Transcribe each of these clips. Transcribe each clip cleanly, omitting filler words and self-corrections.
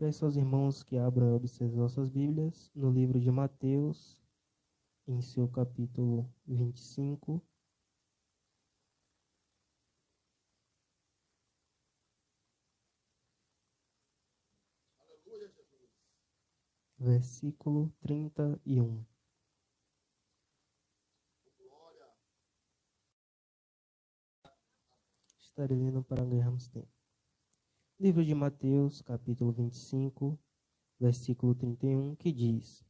Peço aos irmãos que abram e observem vossas Bíblias no livro de Mateus, em seu capítulo 25, versículo 31. Estarei lendo para ganharmos tempo. Livro de Mateus, capítulo 25, versículo 31, que diz: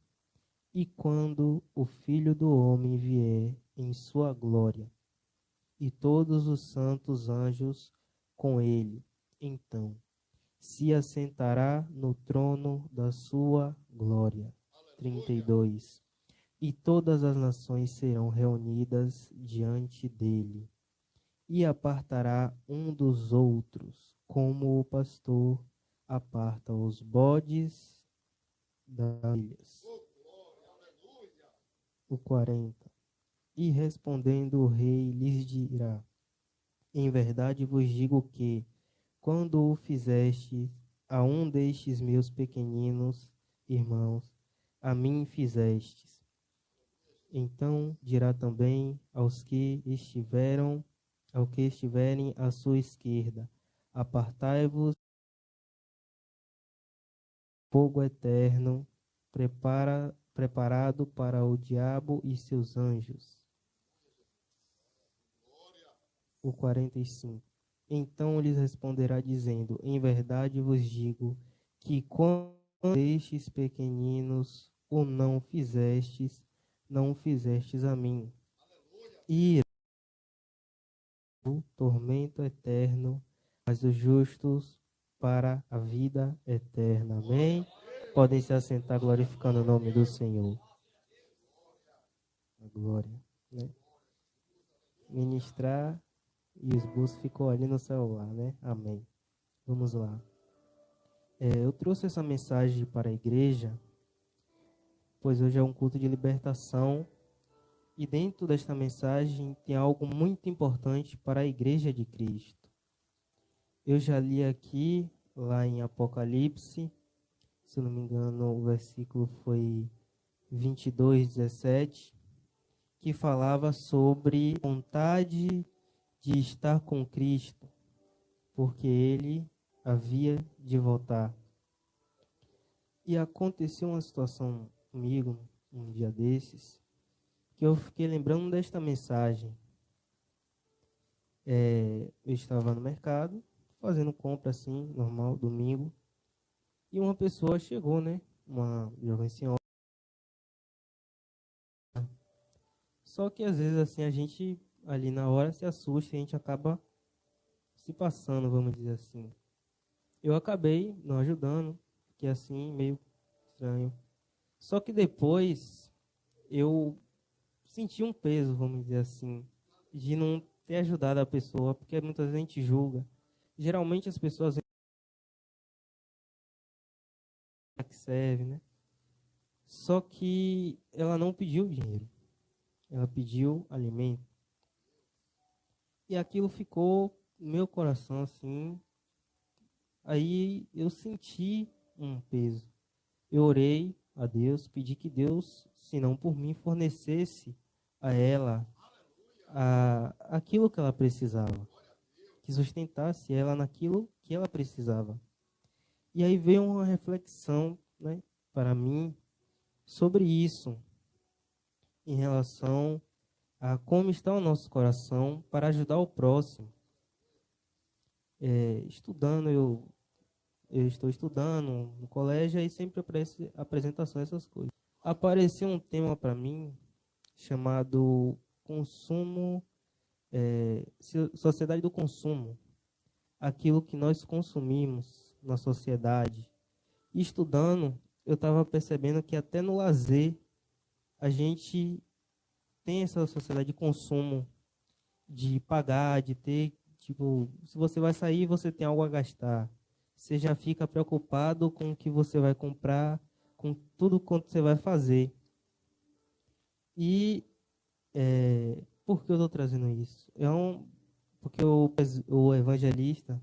E quando o Filho do Homem vier em sua glória, e todos os santos anjos com ele, então se assentará no trono da sua glória. 32. E todas as nações serão reunidas diante dele, e apartará um dos outros, como o pastor aparta os bodes das ovelhas. O 40. E respondendo o rei lhes dirá: Em verdade vos digo que, quando o fizeste a um destes meus pequeninos irmãos, a mim fizestes. Então dirá também ao que estiverem à sua esquerda: Apartai-vos, fogo eterno, preparado para o diabo e seus anjos. O 45. Então lhes responderá dizendo: Em verdade vos digo que quando estes pequeninos o não fizestes a mim. E o tormento eterno, mas os justos para a vida eterna. Amém? Podem se assentar glorificando o nome do Senhor. A glória, né? Ministrar e o esboço ficou ali no celular, né? Amém. Vamos lá. Eu trouxe essa mensagem para a igreja, pois hoje é um culto de libertação, e dentro desta mensagem tem algo muito importante para a igreja de Cristo. Eu já li aqui, lá em Apocalipse, se não me engano, o versículo foi 22:17, que falava sobre vontade de estar com Cristo, porque ele havia de voltar. E aconteceu uma situação comigo, um dia desses, que eu fiquei lembrando desta mensagem. Eu estava no mercado, fazendo compra assim, normal, domingo, e uma pessoa chegou, né? Uma jovem senhora. Só que às vezes assim a gente ali na hora se assusta e a gente acaba se passando, vamos dizer assim. Eu acabei não ajudando, fiquei assim meio estranho. Só que depois eu senti um peso, vamos dizer assim, de não ter ajudado a pessoa, porque muitas vezes a gente julga. Geralmente as pessoas que serve, né? Só que ela não pediu dinheiro, ela pediu alimento. E aquilo ficou no meu coração assim. Aí eu senti um peso. Eu orei a Deus, pedi que Deus, se não por mim, fornecesse a ela aquilo que ela precisava, que sustentasse ela naquilo que ela precisava. E aí veio uma reflexão, né, para mim sobre isso, em relação a como está o nosso coração para ajudar o próximo. Estudando, eu estou estudando no colégio e sempre aparece apresentação essas coisas. Apareceu um tema para mim chamado consumo, sociedade do consumo, aquilo que nós consumimos na sociedade. E estudando, eu estava percebendo que até no lazer a gente tem essa sociedade de consumo, de pagar, de ter, tipo, se você vai sair, você tem algo a gastar. Você já fica preocupado com o que você vai comprar, com tudo quanto você vai fazer. E por que eu estou trazendo isso? Porque o evangelista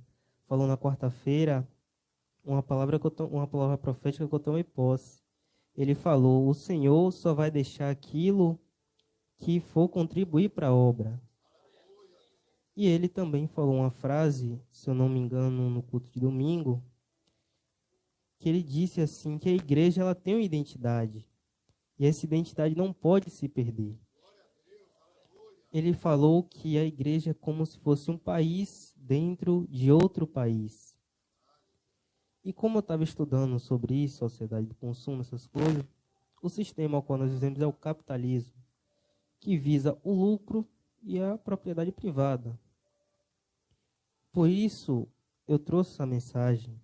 falou na quarta-feira uma palavra profética que eu tomei posse. Ele falou: o Senhor só vai deixar aquilo que for contribuir para a obra. E ele também falou uma frase, se eu não me engano, no culto de domingo, que ele disse assim, que a igreja ela tem uma identidade, e essa identidade não pode se perder. Ele falou que a igreja é como se fosse um país dentro de outro país. E como eu estava estudando sobre isso, sociedade do consumo, essas coisas, o sistema ao qual nós vivemos é o capitalismo, que visa o lucro e a propriedade privada. Por isso, eu trouxe essa mensagem,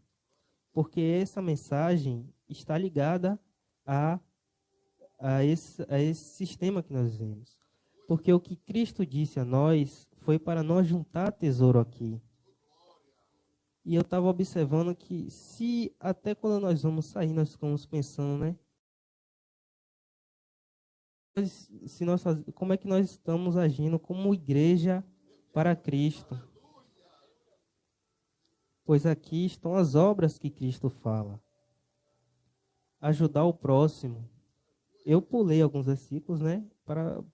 porque essa mensagem está ligada a esse sistema que nós vivemos. Porque o que Cristo disse a nós foi para nós juntar tesouro aqui. E eu estava observando que se até quando nós vamos sair, nós ficamos pensando, né? Como é que nós estamos agindo como igreja para Cristo? Pois aqui estão as obras que Cristo fala. Ajudar o próximo. Eu pulei alguns versículos, né?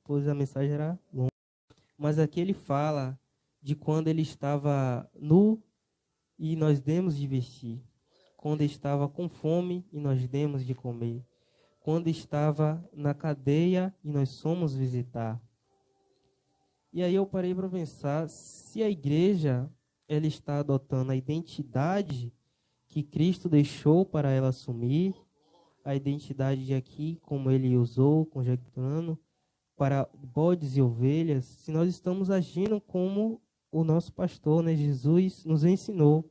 Pois a mensagem era longa. Mas aqui ele fala de quando ele estava nu e nós demos de vestir. Quando estava com fome e nós demos de comer. Quando estava na cadeia e nós fomos visitar. E aí eu parei para pensar, se a igreja ela está adotando a identidade que Cristo deixou para ela assumir, a identidade de aqui, como ele usou, conjecturando, para bodes e ovelhas, se nós estamos agindo como o nosso pastor, né, Jesus, nos ensinou,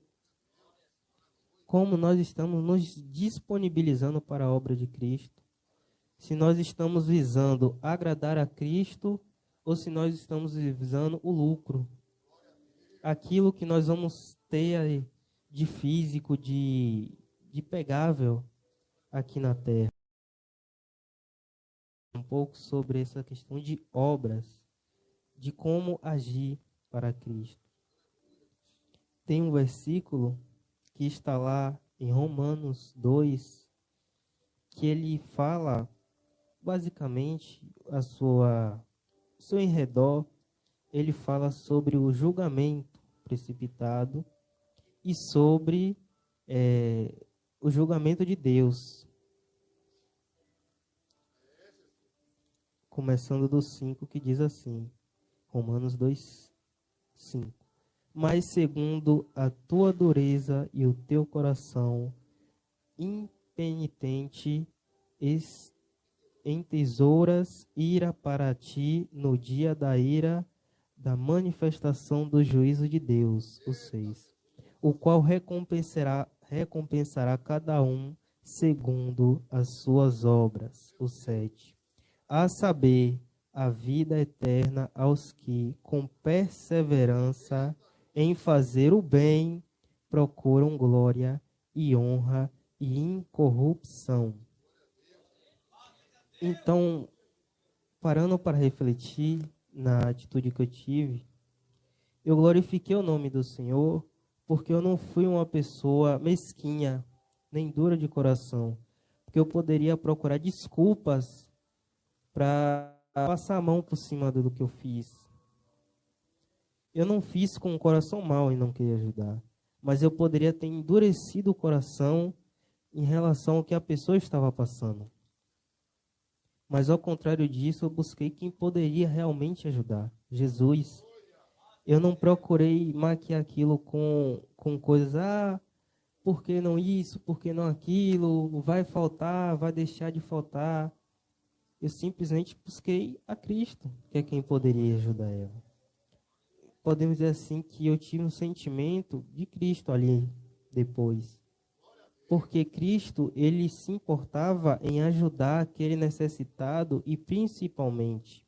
como nós estamos nos disponibilizando para a obra de Cristo, se nós estamos visando agradar a Cristo ou se nós estamos visando o lucro, aquilo que nós vamos ter de físico, de pegável aqui na terra. Um pouco sobre essa questão de obras, de como agir para Cristo. Tem um versículo que está lá em Romanos 2, que ele fala basicamente seu enredor, ele fala sobre o julgamento precipitado e sobre o julgamento de Deus. Começando do 5, que diz assim, Romanos 2, 5. Mas segundo a tua dureza e o teu coração impenitente, entesouras ira para ti no dia da ira, da manifestação do juízo de Deus, o 6. O qual recompensará cada um segundo as suas obras, o 7. A saber, a vida eterna aos que, com perseverança em fazer o bem, procuram glória e honra e incorrupção. Então, parando para refletir na atitude que eu tive, eu glorifiquei o nome do Senhor, porque eu não fui uma pessoa mesquinha, nem dura de coração, porque eu poderia procurar desculpas para passar a mão por cima do que eu fiz. Eu não fiz com o coração mau e não queria ajudar, mas eu poderia ter endurecido o coração em relação ao que a pessoa estava passando. Mas ao contrário disso, eu busquei quem poderia realmente ajudar, Jesus. Eu não procurei maquiar aquilo com coisas, por que não isso, por que não aquilo, vai faltar, vai deixar de faltar. Eu simplesmente busquei a Cristo, que é quem poderia ajudar ela. Podemos dizer assim que eu tive um sentimento de Cristo ali depois. Porque Cristo, ele se importava em ajudar aquele necessitado e principalmente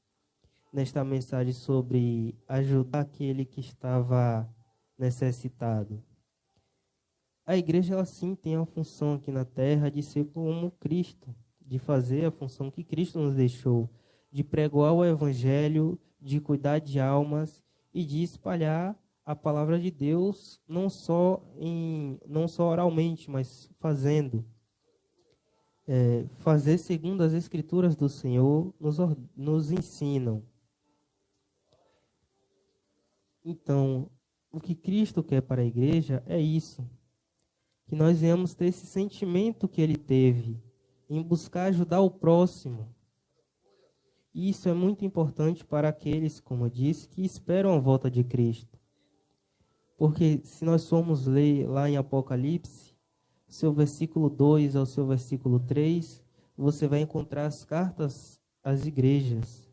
nesta mensagem sobre ajudar aquele que estava necessitado. A igreja, ela sim tem a função aqui na terra de ser como Cristo, de fazer a função que Cristo nos deixou, de pregoar o evangelho, de cuidar de almas e de espalhar a palavra de Deus não só oralmente, mas fazendo. Fazer segundo as Escrituras do Senhor nos ensinam. Então, o que Cristo quer para a igreja é isso, que nós venhamos ter esse sentimento que ele teve, em buscar ajudar o próximo. E isso é muito importante para aqueles, como eu disse, que esperam a volta de Cristo. Porque se nós formos ler lá em Apocalipse, seu versículo 2 ao seu versículo 3, você vai encontrar as cartas às igrejas.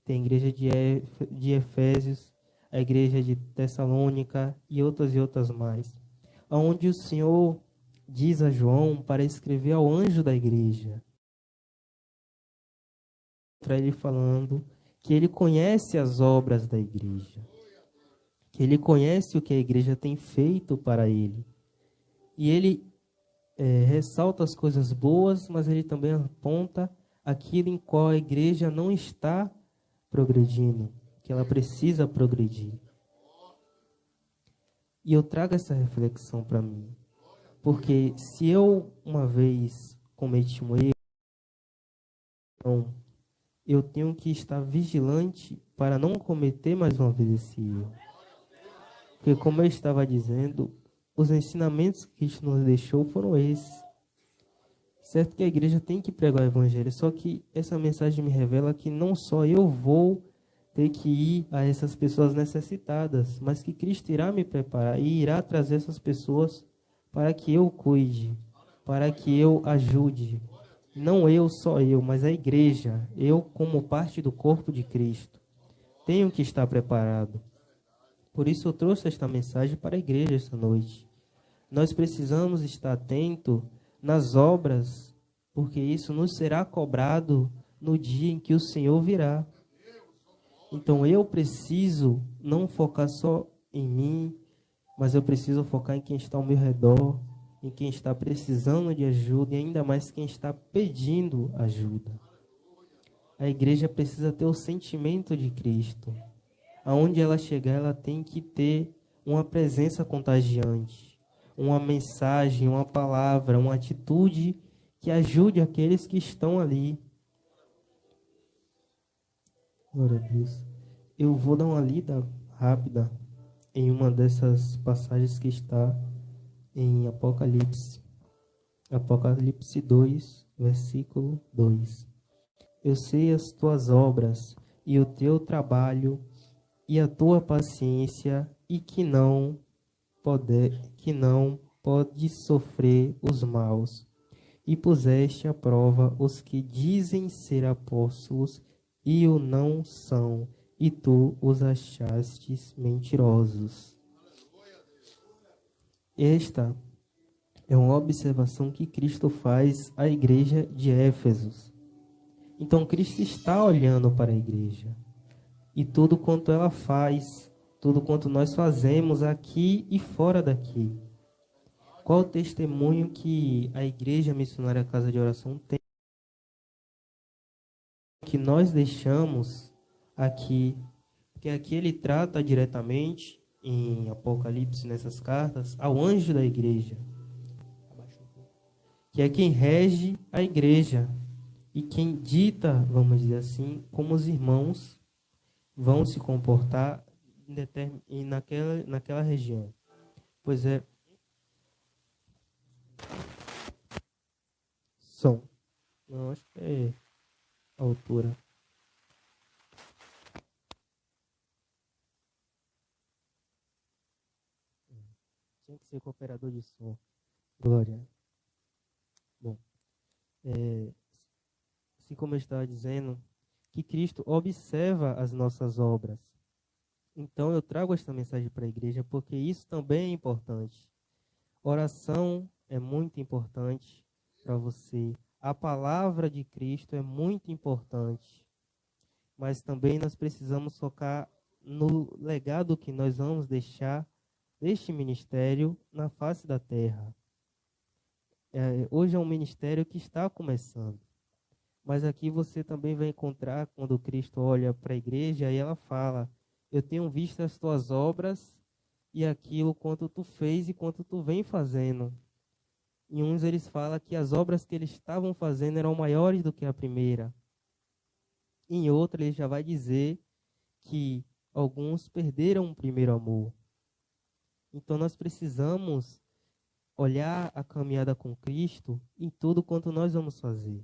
Tem a igreja de Efésios, a igreja de Tessalônica e outras mais. Onde o Senhor diz a João para escrever ao anjo da igreja. Para ele falando que ele conhece as obras da igreja. Que ele conhece o que a igreja tem feito para ele. E ele ressalta as coisas boas, mas ele também aponta aquilo em qual a igreja não está progredindo, que ela precisa progredir. E eu trago essa reflexão para mim, porque se eu uma vez cometi um erro, então eu tenho que estar vigilante para não cometer mais uma vez esse erro. Porque como eu estava dizendo, os ensinamentos que Cristo nos deixou foram esses. Certo que a igreja tem que pregar o evangelho, só que essa mensagem me revela que não só eu vou ter que ir a essas pessoas necessitadas, mas que Cristo irá me preparar e irá trazer essas pessoas para que eu cuide, para que eu ajude. Não eu, só eu, mas a igreja, eu como parte do corpo de Cristo, tenho que estar preparado. Por isso eu trouxe esta mensagem para a igreja esta noite. Nós precisamos estar atentos nas obras, porque isso nos será cobrado no dia em que o Senhor virá. Então eu preciso não focar só em mim, mas eu preciso focar em quem está ao meu redor, em quem está precisando de ajuda e ainda mais quem está pedindo ajuda. A igreja precisa ter o sentimento de Cristo. Aonde ela chegar, ela tem que ter uma presença contagiante, uma mensagem, uma palavra, uma atitude que ajude aqueles que estão ali. Glória a Deus. Eu vou dar uma lida rápida em uma dessas passagens que está em Apocalipse. Apocalipse 2, versículo 2. Eu sei as tuas obras e o teu trabalho e a tua paciência e que não pode sofrer os maus. E puseste à prova os que dizem ser apóstolos e o não são, e tu os achastes mentirosos. Esta é uma observação que Cristo faz à igreja de Éfeso. Então Cristo está olhando para a igreja. E tudo quanto ela faz, tudo quanto nós fazemos aqui e fora daqui. Qual o testemunho que a Igreja Missionária Casa de Oração tem? Que nós deixamos aqui, porque aqui ele trata diretamente, em Apocalipse, nessas cartas, ao anjo da igreja, que é quem rege a igreja e quem dita, vamos dizer assim, como os irmãos vão se comportar naquela região. Pois é, som. Não, acho que é a altura. Tinha que ser cooperador de som. Glória. Bom, assim como eu estava dizendo, que Cristo observa as nossas obras. Então eu trago esta mensagem para a igreja porque isso também é importante. Oração é muito importante para você. A palavra de Cristo é muito importante. Mas também nós precisamos focar no legado que nós vamos deixar deste ministério na face da terra. Hoje é um ministério que está começando. Mas aqui você também vai encontrar, quando Cristo olha para a igreja, e ela fala: eu tenho visto as tuas obras e aquilo quanto tu fez e quanto tu vem fazendo. Em uns eles falam que as obras que eles estavam fazendo eram maiores do que a primeira. Em outra ele já vai dizer que alguns perderam o primeiro amor. Então nós precisamos olhar a caminhada com Cristo em tudo quanto nós vamos fazer.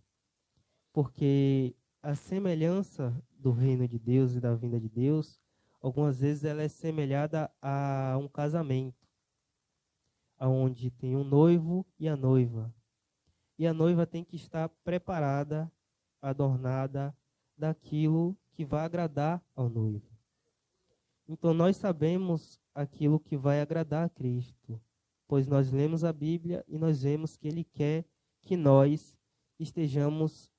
Porque a semelhança do reino de Deus e da vinda de Deus, algumas vezes ela é semelhada a um casamento, onde tem um noivo e a noiva. E a noiva tem que estar preparada, adornada daquilo que vai agradar ao noivo. Então nós sabemos aquilo que vai agradar a Cristo, pois nós lemos a Bíblia e nós vemos que Ele quer que nós estejamos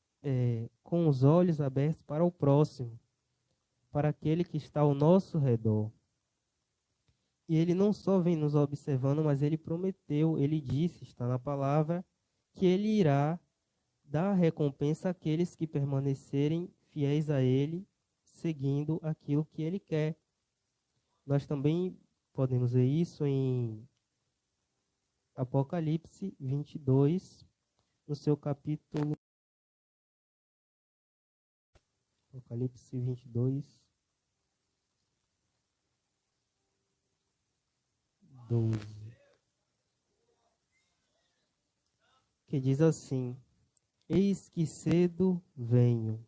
com os olhos abertos para o próximo, para aquele que está ao nosso redor. E Ele não só vem nos observando, mas Ele prometeu, Ele disse, está na palavra, que Ele irá dar recompensa àqueles que permanecerem fiéis a Ele, seguindo aquilo que Ele quer. Nós também podemos ver isso em Apocalipse 22, no seu capítulo. Apocalipse 22, 12. Que diz assim: Eis que cedo venho,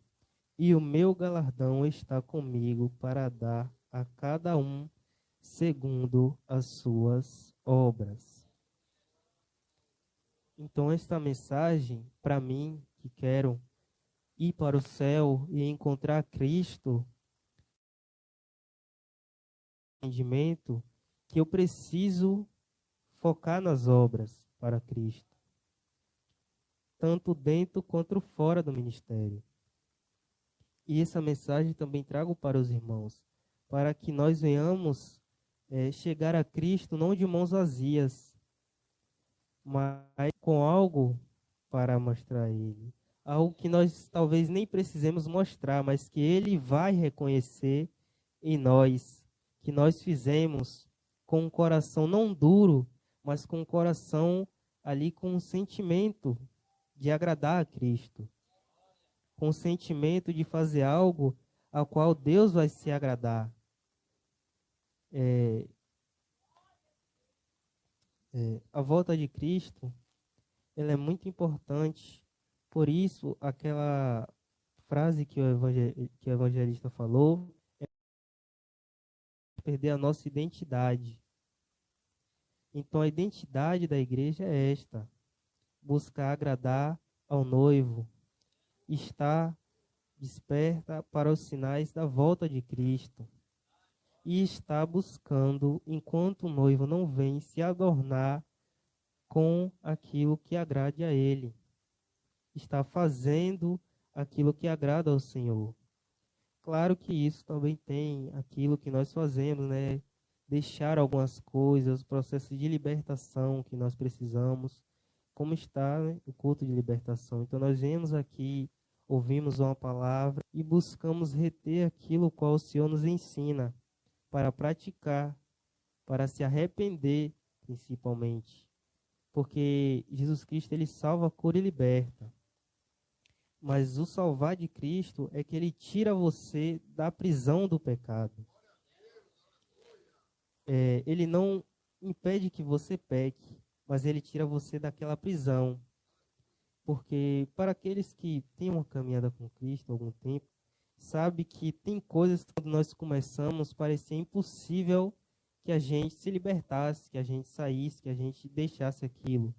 e o meu galardão está comigo para dar a cada um segundo as suas obras. Então esta mensagem, para mim, que quero ir para o céu e encontrar Cristo, entendimento que eu preciso focar nas obras para Cristo, tanto dentro quanto fora do ministério. E essa mensagem também trago para os irmãos, para que nós venhamos chegar a Cristo não de mãos vazias, mas com algo para mostrar a Ele. Algo que nós talvez nem precisemos mostrar, mas que Ele vai reconhecer em nós, que nós fizemos com um coração não duro, mas com um coração ali com um sentimento de agradar a Cristo, com um sentimento de fazer algo ao qual Deus vai se agradar. A volta de Cristo, ela é muito importante. Por isso, aquela frase que o evangelista falou, é perder a nossa identidade. Então, a identidade da igreja é esta: buscar agradar ao noivo, estar desperta para os sinais da volta de Cristo e estar buscando, enquanto o noivo não vem, se adornar com aquilo que agrade a Ele. Está fazendo aquilo que agrada ao Senhor. Claro que isso também tem aquilo que nós fazemos, né? Deixar algumas coisas, o processo de libertação que nós precisamos, como está, né, o culto de libertação. Então nós vemos aqui, ouvimos uma palavra e buscamos reter aquilo qual o Senhor nos ensina, para praticar, para se arrepender, principalmente. Porque Jesus Cristo, Ele salva, cura e liberta. Mas o salvar de Cristo é que Ele tira você da prisão do pecado. Ele não impede que você peque, mas Ele tira você daquela prisão. Porque para aqueles que têm uma caminhada com Cristo há algum tempo, sabe que tem coisas que quando nós começamos parecia impossível que a gente se libertasse, que a gente saísse, que a gente deixasse aquilo.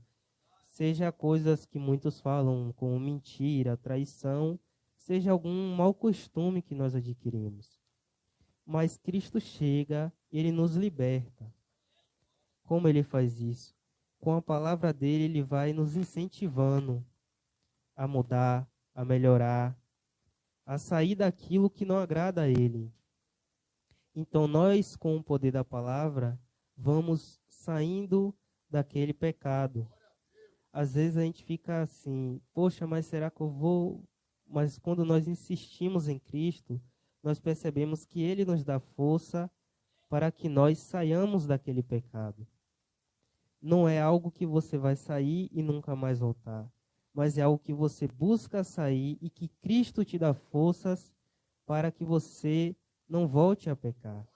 Seja coisas que muitos falam como mentira, traição, seja algum mau costume que nós adquirimos. Mas Cristo chega, Ele nos liberta. Como Ele faz isso? Com a palavra dEle, Ele vai nos incentivando a mudar, a melhorar, a sair daquilo que não agrada a Ele. Então nós, com o poder da palavra, vamos saindo daquele pecado. Às vezes a gente fica assim, poxa, mas será que eu vou? Mas quando nós insistimos em Cristo, nós percebemos que Ele nos dá força para que nós saiamos daquele pecado. Não é algo que você vai sair e nunca mais voltar, mas é algo que você busca sair e que Cristo te dá forças para que você não volte a pecar.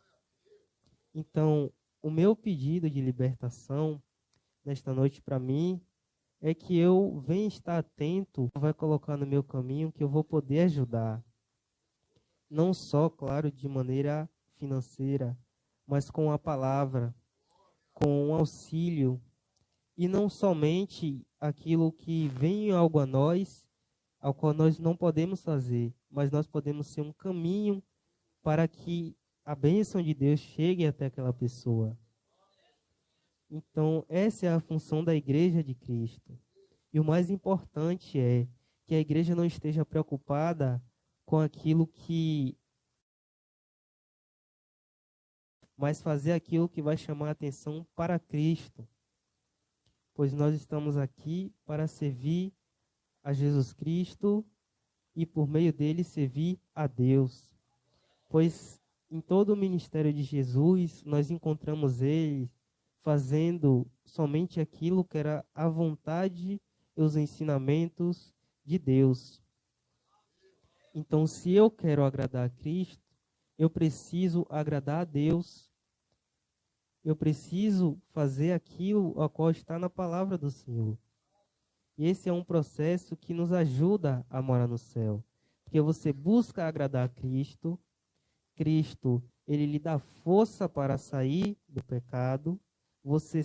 Então, o meu pedido de libertação nesta noite para mim é que eu venha estar atento, vai colocar no meu caminho que eu vou poder ajudar. Não só, claro, de maneira financeira, mas com a palavra, com o auxílio, e não somente aquilo que vem algo a nós, ao qual nós não podemos fazer, mas nós podemos ser um caminho para que a bênção de Deus chegue até aquela pessoa. Então, essa é a função da Igreja de Cristo. E o mais importante é que a igreja não esteja preocupada com aquilo que... mas fazer aquilo que vai chamar a atenção para Cristo. Pois nós estamos aqui para servir a Jesus Cristo e por meio dele servir a Deus. Pois em todo o ministério de Jesus, nós encontramos ele fazendo somente aquilo que era a vontade e os ensinamentos de Deus. Então, se eu quero agradar a Cristo, eu preciso agradar a Deus. Eu preciso fazer aquilo a qual está na palavra do Senhor. E esse é um processo que nos ajuda a morar no céu. Porque você busca agradar a Cristo, Cristo, ele lhe dá força para sair do pecado, você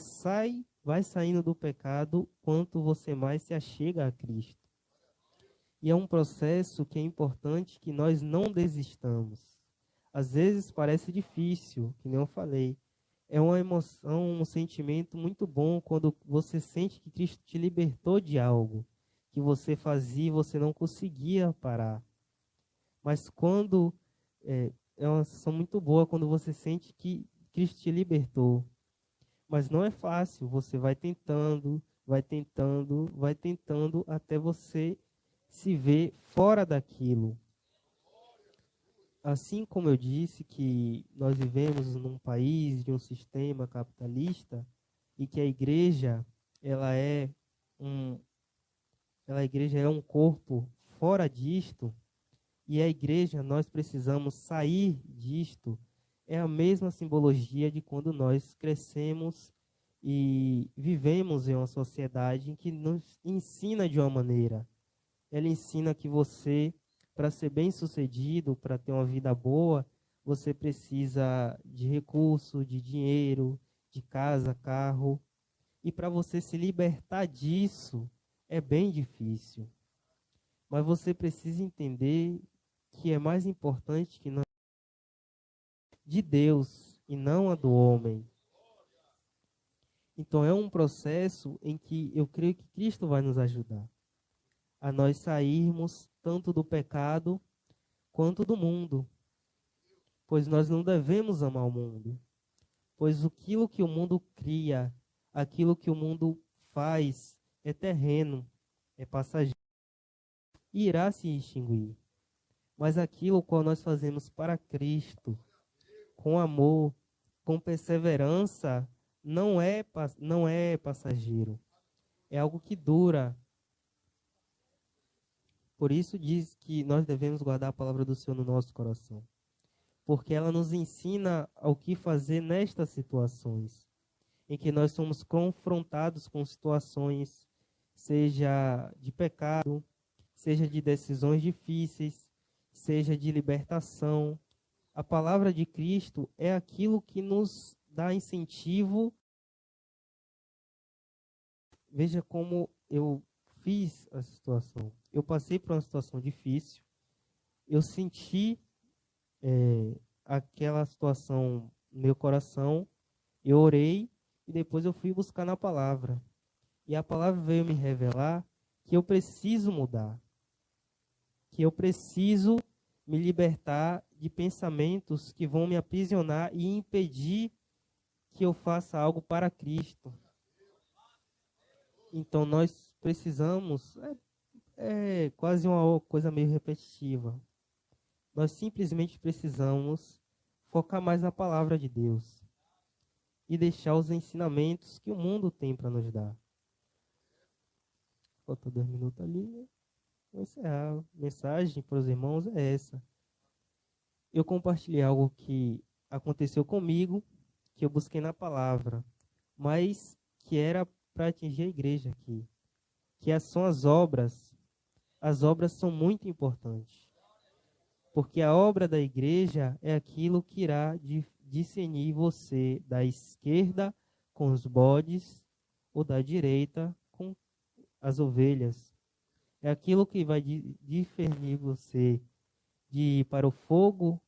vai saindo do pecado quanto você mais se achega a Cristo. E é um processo que é importante que nós não desistamos. Às vezes parece difícil, que nem eu falei. É uma emoção, um sentimento muito bom quando você sente que Cristo te libertou de algo que você fazia e você não conseguia parar. Mas quando é uma sensação muito boa quando você sente que Cristo te libertou. Mas não é fácil, você vai tentando, até você se ver fora daquilo. Assim como eu disse que nós vivemos num país de um sistema capitalista e que a igreja a igreja é um corpo fora disto, e a igreja nós precisamos sair disto, é a mesma simbologia de quando nós crescemos e vivemos em uma sociedade que nos ensina de uma maneira. Ela ensina que você, para ser bem-sucedido, para ter uma vida boa, você precisa de recurso, de dinheiro, de casa, carro. E para você se libertar disso, é bem difícil. Mas você precisa entender que é mais importante que nós de Deus e não a do homem. Então é um processo em que eu creio que Cristo vai nos ajudar a nós sairmos tanto do pecado quanto do mundo. Pois nós não devemos amar o mundo. Pois aquilo que o mundo cria, aquilo que o mundo faz, é terreno, é passageiro e irá se extinguir. Mas aquilo qual nós fazemos para Cristo, com amor, com perseverança, não é passageiro. É algo que dura. Por isso diz que nós devemos guardar a palavra do Senhor no nosso coração. Porque ela nos ensina o que fazer nestas situações, em que nós somos confrontados com situações, seja de pecado, seja de decisões difíceis, seja de libertação. A palavra de Cristo é aquilo que nos dá incentivo. Veja como eu fiz a situação. Eu passei por uma situação difícil, eu senti aquela situação no meu coração, eu orei e depois eu fui buscar na palavra. E a palavra veio me revelar que eu preciso mudar, que eu preciso me libertar de pensamentos que vão me aprisionar e impedir que eu faça algo para Cristo. Então nós precisamos, é quase uma coisa meio repetitiva, nós simplesmente precisamos focar mais na palavra de Deus e deixar os ensinamentos que o mundo tem para nos dar. Faltou 2 minutos ali, né? Vou encerrar. A mensagem para os irmãos é essa. Eu compartilhei algo que aconteceu comigo, que eu busquei na palavra, mas que era para atingir a igreja aqui. Que são as obras. As obras são muito importantes. Porque a obra da igreja é aquilo que irá discernir você da esquerda com os bodes ou da direita com as ovelhas. É aquilo que vai discernir você de ir para o fogo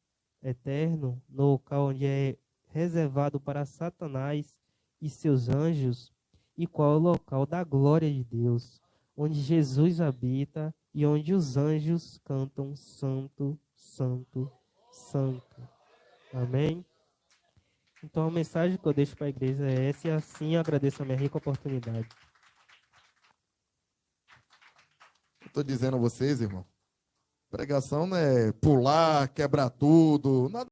eterno, no local onde é reservado para Satanás e seus anjos, e qual é o local da glória de Deus, onde Jesus habita e onde os anjos cantam santo, santo, santo. Amém? Então a mensagem que eu deixo para a igreja é essa, e assim eu agradeço a minha rica oportunidade. Estou dizendo a vocês, irmão, pregação não é pular, quebrar tudo, nada.